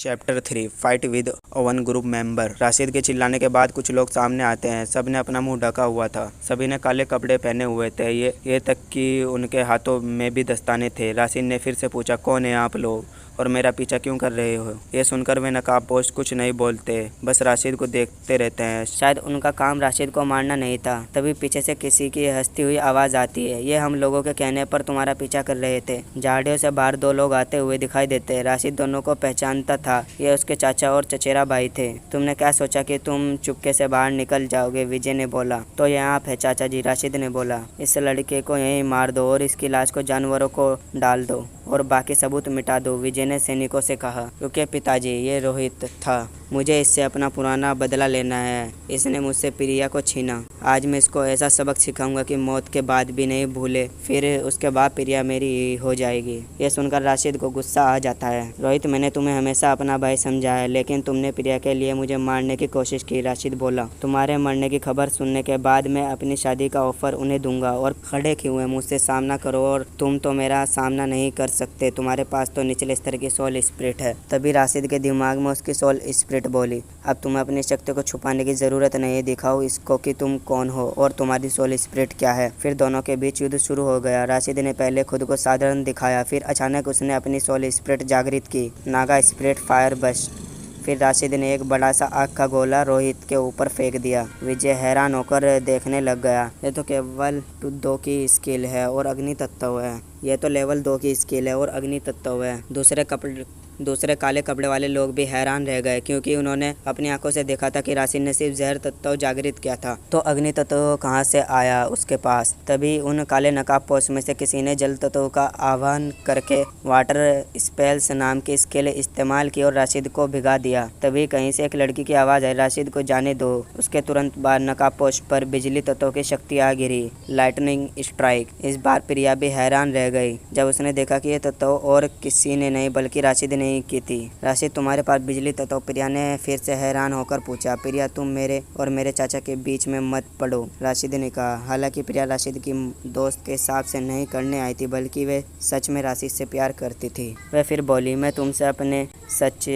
Chapter 3 fight with one group member. Rashid के चिल्लाने के बाद कुछ लोग सामने आते हैं। सब ने अपना मुंह ढका हुआ था। सभी ने काले कपड़े पहने हुए थे, ये तक कि उनके हाथों में भी दस्ताने थे। राशिद ने फिर से पूछा, कौन है आप लोग और मेरा पीछा क्यों कर रहे हो? ये सुनकर वे नकाबपोश कुछ नहीं बोलते, बस राशिद को देखते रहते हैं। शायद उनका काम राशिद को मारना नहीं था। तभी पीछे से किसी की हंसती हुई आवाज़ आती है, ये हम लोगों के कहने पर तुम्हारा पीछा कर रहे थे। झाड़ियों से बाहर दो लोग आते हुए दिखाई देते। राशिद दोनों को पहचानता था, ये उसके चाचा और चचेरा भाई थे। तुमने क्या सोचा कि तुम चुपके से बाहर निकल जाओगे? विजय ने बोला। तो ये आप है चाचा जी, राशिद ने बोला। इस लड़के को यहीं मार दो और इसकी लाश को जानवरों को डाल दो और बाकी सबूत मिटा दो, विजय ने सैनिकों से कहा। क्योंकि पिताजी, ये रोहित था, मुझे इससे अपना पुराना बदला लेना है। इसने मुझसे प्रिया को छीना। आज मैं इसको ऐसा सबक सिखाऊंगा कि मौत के बाद भी नहीं भूले। फिर उसके बाद प्रिया मेरी हो जाएगी। ये सुनकर राशिद को गुस्सा आ जाता है। रोहित, मैंने तुम्हें हमेशा अपना भाई समझा है, लेकिन तुमने प्रिया के लिए मुझे मारने की कोशिश की, राशिद बोला। तुम्हारे मरने की खबर सुनने के बाद मैं अपनी शादी का ऑफर उन्हें दूंगा और खड़े क्यों हुए, मुझसे सामना करो। और तुम तो मेरा सामना नहीं कर सकते, तुम्हारे पास तो निचले स्तर की सोल स्पिरिट है। तभी राशिद के दिमाग में उसकी सोल स्पिरिट बोली, अब तुम्हें अपनी शक्ति को छुपाने की जरूरत नहीं, दिखाओ इसको कि तुम कौन हो और तुम्हारी सोल स्पिरिट क्या है। फिर दोनों के बीच युद्ध शुरू हो गया। राशिद ने पहले खुद को साधारण दिखाया, फिर अचानक उसने अपनी सोल स्पिरिट जागृत की। Naga spirit fire burst. फिर राशिद ने एक बड़ा सा आग का गोला रोहित के ऊपर फेंक दिया। विजय हैरान होकर देखने लग गया। ये तो केवल 2 की स्किल है और अग्नि तत्व है। ये तो लेवल 2 की स्किल है और अग्नि तत्व है। दूसरे काले कपड़े वाले लोग भी हैरान रह गए, क्योंकि उन्होंने अपनी आंखों से देखा था कि राशिद ने सिर्फ जहर तत्व जागृत किया था, तो अग्नि तत्व कहां से आया उसके पास। तभी उन काले नकाबपोश में से किसी ने जल तत्व का आह्वान करके वाटर स्पेल्स नाम की स्किल इस्तेमाल की और राशिद को भिगा दिया। तभी कहीं से एक लड़की की आवाज़ आई, राशिद को जाने दो। उसके तुरंत बाद नकाबपोश पर बिजली तत्व की शक्ति आ गिरी, लाइटनिंग स्ट्राइक। इस बार प्रिया भी हैरान रह गई जब उसने देखा कि यह तत्व और किसी ने नहीं बल्कि राशिद ने की थी। राशिद, तुम्हारे पास बिजली तत्व? प्रिया ने फिर से हैरान होकर पूछा। प्रिया, तुम मेरे और मेरे चाचा के बीच में मत पड़ो, राशिद ने कहा। हालांकि प्रिया राशिद की दोस्त के हिसाब से नहीं करने आई थी, बल्कि वे सच में राशिद से प्यार करती थी। वह फिर बोली, मैं तुमसे अपने सच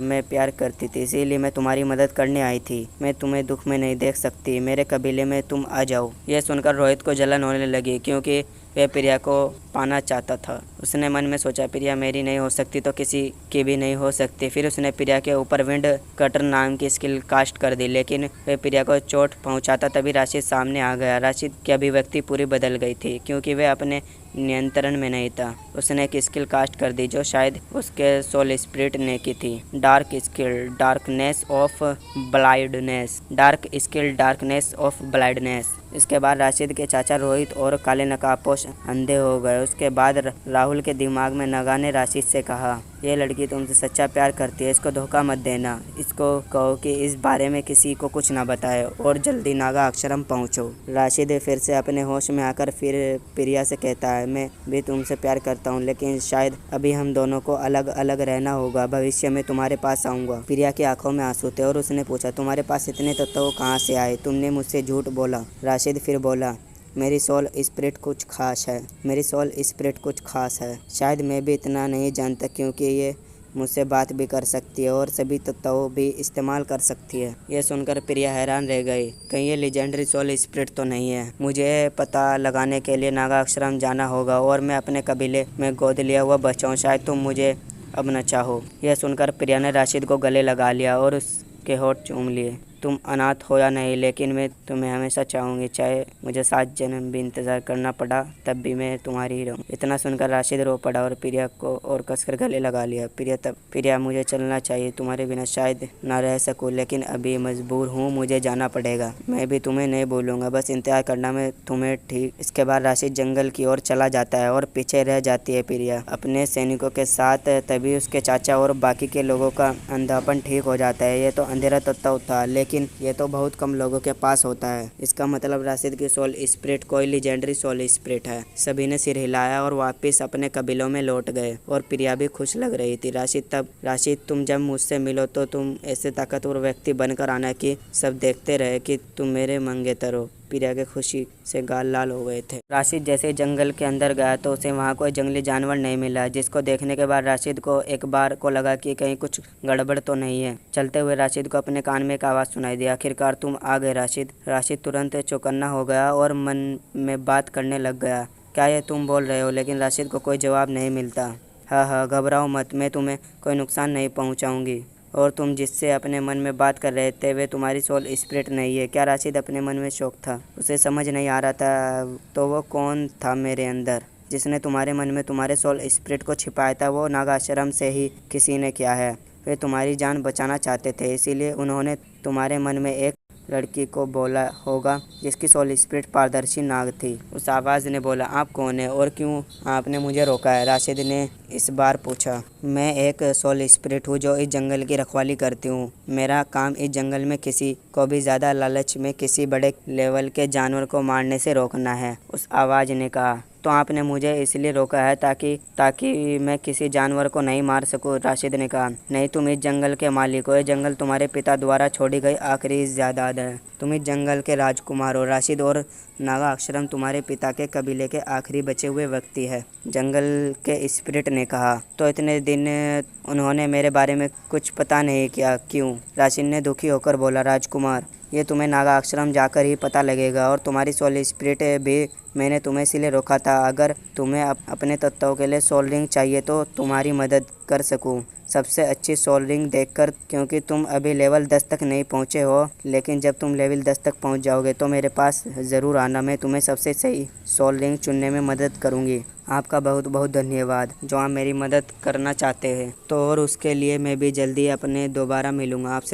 में प्यार करती थी, इसीलिए मैं तुम्हारी मदद करने आई थी। मैं तुम्हें दुख में नहीं देख सकती, मेरे कबीले में तुम आ जाओ। यह सुनकर रोहित को जलन होने लगी, क्योंकि वह प्रिया को पाना चाहता था। उसने मन में सोचा, प्रिया मेरी नहीं हो सकती तो किसी की भी नहीं हो सकती। फिर उसने प्रिया के ऊपर विंड कटर नाम की स्किल कास्ट कर दी, लेकिन वह प्रिया को चोट पहुंचाता। तभी राशिद सामने आ गया। राशिद की अभिव्यक्ति पूरी बदल गई थी, क्योंकि वह अपने नियंत्रण में नहीं था। उसने एक स्किल कास्ट कर दी जो शायद उसके सोल स्पिरिट ने की थी। Dark skill, darkness of blindness. Dark skill, darkness of blindness. इसके बाद राशिद के चाचा रोहित और काले नकाबपोश अंधे हो गए। उसके बाद राहुल के दिमाग में नगा ने राशिद से कहा, ये लड़की तुमसे सच्चा प्यार करती है, इसको धोखा मत देना। इसको कहो कि इस बारे में किसी को कुछ ना बताए और जल्दी नागा अक्षरम पहुंचो। राशिद फिर से अपने होश में आकर फिर प्रिया से कहता है, मैं भी तुमसे प्यार करता हूँ, लेकिन शायद अभी हम दोनों को अलग अलग रहना होगा। भविष्य में तुम्हारे पास आऊँगा। प्रिया की आंखों में आंसू थे और उसने पूछा, तुम्हारे पास इतने तत्व कहाँ से आए? तुमने मुझसे झूठ बोला। राशिद फिर बोला, मेरी सोल स्पिरिट कुछ खास है। मेरी सोल स्पिरिट कुछ खास है। शायद मैं भी इतना नहीं जानता, क्योंकि ये मुझसे बात भी कर सकती है और सभी तत्वों भी इस्तेमाल कर सकती है। यह सुनकर प्रिया हैरान रह गई। कहीं ये लेजेंडरी सोल स्पिरिट तो नहीं है? मुझे पता लगाने के लिए नागा अक्षरम जाना होगा और मैं अपने कबीले में गोद लिया हुआ बच्चा हूँ। शायद तुम मुझे अब न चाहो। यह सुनकर प्रिया ने राशिद को गले लगा लिया और उसके होठ चूम लिए। तुम अनाथ हो या नहीं, लेकिन मैं तुम्हें हमेशा चाहूँगी। चाहे मुझे 7 जन्म भी इंतज़ार करना पड़ा, तब भी मैं तुम्हारी ही रहूँ। इतना सुनकर राशिद रो पड़ा और प्रिया को और कसकर गले लगा लिया। प्रिया, मुझे चलना चाहिए, तुम्हारे बिना शायद ना रह सकूँ, लेकिन अभी मजबूर हूँ, मुझे जाना पड़ेगा। मैं भी तुम्हें नहीं भूलूंगा, बस इंतजार करना, मैं तुम्हें ठीक। इसके बाद राशिद जंगल की ओर चला जाता है और पीछे रह जाती है प्रिया अपने सैनिकों के साथ। तभी उसके चाचा और बाकी के लोगों का अंधापन ठीक हो जाता है। ये तो अंधेरा तत्व था, लेकिन ये तो बहुत कम लोगों के पास होता है। इसका मतलब राशिद की सोल स्पिरिट कोई लीजेंडरी सोल स्पिरिट है। सभी ने सिर हिलाया और वापस अपने कबीलों में लौट गए और प्रिया भी खुश लग रही थी। राशिद, तुम जब मुझसे मिलो तो तुम ऐसे ताकतवर व्यक्ति बनकर आना कि सब देखते रहे कि तुम मेरे मंगेतर हो। प्रिया के खुशी से गाल लाल हो गए थे। राशिद जैसे ही जंगल के अंदर गया तो उसे वहाँ कोई जंगली जानवर नहीं मिला, जिसको देखने के बाद राशिद को एक बार को लगा कि कहीं कुछ गड़बड़ तो नहीं है। चलते हुए राशिद को अपने कान में एक आवाज़ सुनाई दी, आखिरकार तुम आ गए राशिद। राशिद तुरंत चौकन्ना हो गया और मन में बात करने लग गया, क्या ये तुम बोल रहे हो? लेकिन राशिद को कोई जवाब नहीं मिलता। हाँ, घबराओ मत, मैं तुम्हें कोई नुकसान नहीं पहुँचाऊँगी। और तुम जिससे अपने मन में बात कर रहे थे वे तुम्हारी सोल स्पिरिट नहीं है क्या? राशिद अपने मन में शौक था, उसे समझ नहीं आ रहा था तो वो कौन था मेरे अंदर जिसने तुम्हारे मन में तुम्हारे सोल स्पिरिट को छिपाया था? वो नागाश्रम से ही किसी ने किया है। वे तुम्हारी जान बचाना चाहते थे, इसीलिए उन्होंने तुम्हारे मन में एक लड़की को बोला होगा जिसकी सोल स्पिरिट पारदर्शी नाग थी। उस आवाज़ ने बोला, आप कौन है और क्यों आपने मुझे रोका है? राशिद ने इस बार पूछा। मैं एक सोल स्पिरिट हूँ जो इस जंगल की रखवाली करती हूँ। मेरा काम इस जंगल में किसी को भी ज़्यादा लालच में किसी बड़े लेवल के जानवर को मारने से रोकना है, उस आवाज़ ने कहा। तो आपने मुझे इसलिए रोका है ताकि मैं किसी जानवर को नहीं मार सकूं? राशिद ने कहा। नहीं, तुम इस जंगल के मालिक हो। ये जंगल तुम्हारे पिता द्वारा छोड़ी गई आखिरी जायदाद है। तुम इस जंगल के राजकुमार हो राशिद, और नागाश्रम तुम्हारे पिता के कबीले के आखिरी बचे हुए व्यक्ति है, जंगल के स्पिरिट ने कहा। तो इतने दिन उन्होंने मेरे बारे में कुछ पता नहीं किया, क्यों? राशिद ने दुखी होकर बोला, राजकुमार, ये तुम्हें नागाश्रम जाकर ही पता लगेगा। और तुम्हारी सोल स्पिरिट भी मैंने तुम्हें इसलिए रोका था, अगर तुम्हें अपने तत्वों के लिए सोल रिंग चाहिए तो तुम्हारी मदद कर सकूं। सबसे अच्छी सोल रिंग देखकर, क्योंकि तुम अभी लेवल 10 तक नहीं पहुंचे हो, लेकिन जब तुम लेवल 10 तक पहुंच जाओगे तो मेरे पास ज़रूर आना, मैं तुम्हें सबसे सही सोल रिंग चुनने में मदद करूंगी। आपका बहुत बहुत धन्यवाद जो आप मेरी मदद करना चाहते हैं। तो और उसके लिए मैं भी जल्दी आपसे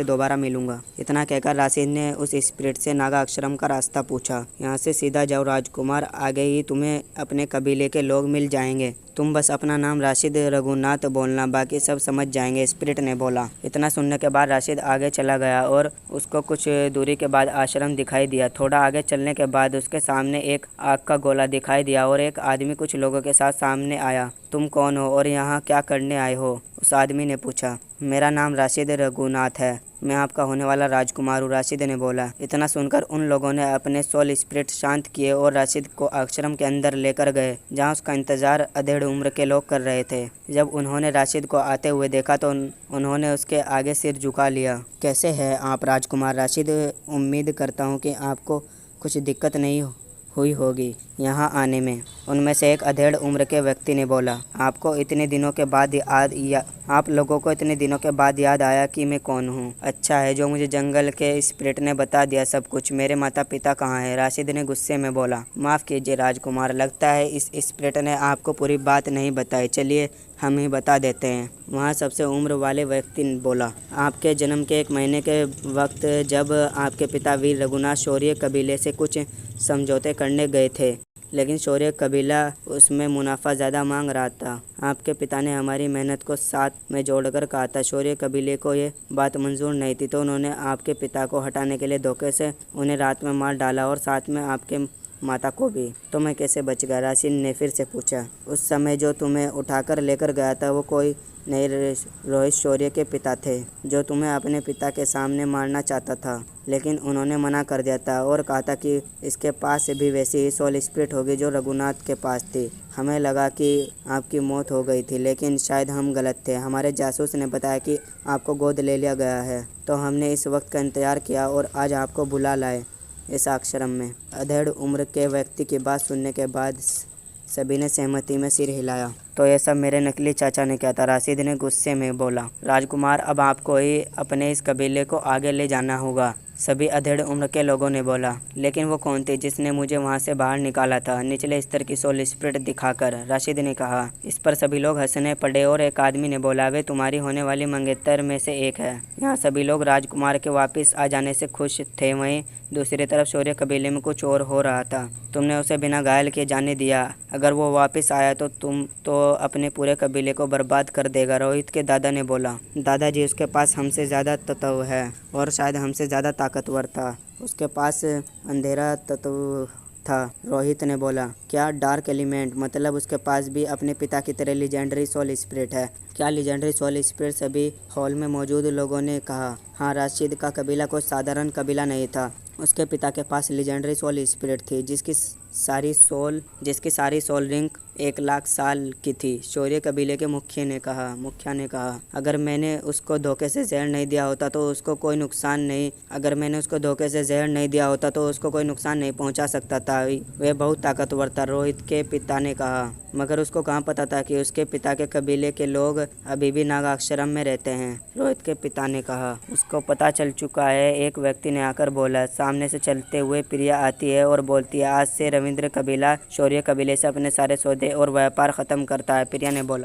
दोबारा मिलूंगा। इतना कहकर राशिद ने उस स्पिरिट से नागाश्रम का रास्ता पूछा। यहाँ से सीधा जाओ राजकुमार, आगे ही तुम्हें अपने कबीले के लोग मिल जाएंगे। तुम बस अपना नाम राशिद रघुनाथ बोलना, बाकी सब समझ जाएंगे, स्पिरिट ने बोला। इतना सुनने के बाद राशिद आगे चला गया और उसको कुछ दूरी के बाद आश्रम दिखाई दिया। थोड़ा आगे चलने के बाद उसके सामने एक आग का गोला दिखाई दिया और एक आदमी कुछ लोगों के साथ सामने आया। तुम कौन हो और यहाँ क्या करने आए हो? उस आदमी ने पूछा। मेरा नाम राशिद रघुनाथ है, मैं आपका होने वाला राजकुमार हूँ, राशिद ने बोला। इतना सुनकर उन लोगों ने अपने सोल स्पिरिट शांत किए और राशिद को आश्रम के अंदर लेकर गए, जहाँ उसका इंतजार अधेड़ उम्र के लोग कर रहे थे। जब उन्होंने राशिद को आते हुए देखा तो उन्होंने उसके आगे सिर झुका लिया। कैसे हैं आप राजकुमार राशिद? उम्मीद करता हूँ कि आपको कुछ दिक्कत नहीं हुई होगी यहाँ आने में, उनमें से एक अधेड़ उम्र के व्यक्ति ने बोला। आप लोगों को इतने दिनों के बाद याद आया कि मैं कौन हूँ। अच्छा है जो मुझे जंगल के स्पिरिट ने बता दिया सब कुछ। मेरे माता पिता कहाँ हैं? राशिद ने गुस्से में बोला। माफ़ कीजिए राजकुमार, लगता है इस स्पिरिट ने आपको पूरी बात नहीं बताई, चलिए हम ही बता देते हैं, वहाँ सबसे उम्र वाले व्यक्ति ने बोला। आपके जन्म के 1 महीने के वक्त जब आपके पिता वीर रघुनाथ शौर्य कबीले से कुछ समझौते करने गए थे, लेकिन शौर्य कबीला उसमें मुनाफा ज़्यादा मांग रहा था। आपके पिता ने हमारी मेहनत को साथ में जोड़कर कहा था। शौर्य कबीले को ये बात मंजूर नहीं थी, तो उन्होंने आपके पिता को हटाने के लिए धोखे से उन्हें रात में मार डाला और साथ में आपके माता को भी। तो मैं कैसे बच गया? राशिद ने फिर से पूछा। उस समय जो तुम्हें उठाकर लेकर गया था वो कोई नहीं, रोहित शौर्य के पिता थे, जो तुम्हें अपने पिता के सामने मारना चाहता था, लेकिन उन्होंने मना कर दिया था और कहा था कि इसके पास भी वैसी ही सोल स्पिरिट होगी जो रघुनाथ के पास थी। हमें लगा कि आपकी मौत हो गई थी, लेकिन शायद हम गलत थे। हमारे जासूस ने बताया कि आपको गोद ले लिया गया है, तो हमने इस वक्त का इंतजार किया और आज आपको बुला लाए इस आश्रम में। अधेड़ उम्र के व्यक्ति की बात सुनने के बाद सभी ने सहमति में सिर हिलाया। तो ये सब मेरे नकली चाचा ने किया था, राशिद ने गुस्से में बोला। राजकुमार, अब आपको ही अपने इस कबीले को आगे ले जाना होगा, सभी अधेड़ उम्र के लोगों ने बोला। लेकिन वो कौन थी जिसने मुझे वहाँ से बाहर निकाला था? निचले स्तर की सोल स्पिरिट दिखाकर राशिद ने कहा। इस पर सभी लोग हंसने पड़े और एक आदमी ने बोला, वे तुम्हारी होने वाली मंगेतर में से एक है। यहाँ सभी लोग राजकुमार के वापस आ जाने से खुश थे, वहीं दूसरी तरफ शौर्य कबीले में कुछ और हो रहा था। तुमने उसे बिना घायल किए जाने दिया, अगर वो वापस आया तो तुम तो अपने पूरे कबीले को बर्बाद कर देगा, रोहित के दादा ने बोला। दादाजी, उसके पास हमसे ज़्यादा तत्व है और शायद हमसे ज़्यादा ताकतवर था। उसके पास अंधेरा तत्व था, रोहित ने बोला। क्या डार्क एलिमेंट? मतलब उसके पास भी अपने पिता की तरह लीजेंडरी सोल स्पिरिट है क्या? Legendary soul spirit? सभी हॉल में मौजूद लोगों ने कहा। हाँ, राशिद का कबीला कोई साधारण कबीला नहीं था, उसके पिता के पास लीजेंडरी सोल स्पिरिट थी जिसकी सारी सोल रिंग 1 लाख साल की थी। शौर्य कबीले के मुखिया ने कहा, अगर मैंने उसको धोखे से जहर नहीं दिया होता तो उसको कोई नुकसान नहीं पहुंचा सकता था। वह बहुत ताकतवर था। रोहित के पिता ने कहा, मगर उसको कहाँ पता था कि उसके पिता के कबीले के लोग अभी भी नागाश्रम में रहते हैं। रोहित के पिता ने कहा, उसको पता चल चुका है। एक व्यक्ति ने आकर बोला। सामने से चलते हुए प्रिया आती है और बोलती है, आज से रविंद्र कबीला शौर्य कबीले से अपने सारे सौदे और व्यापार खत्म करता है। प्रिया ने बोला।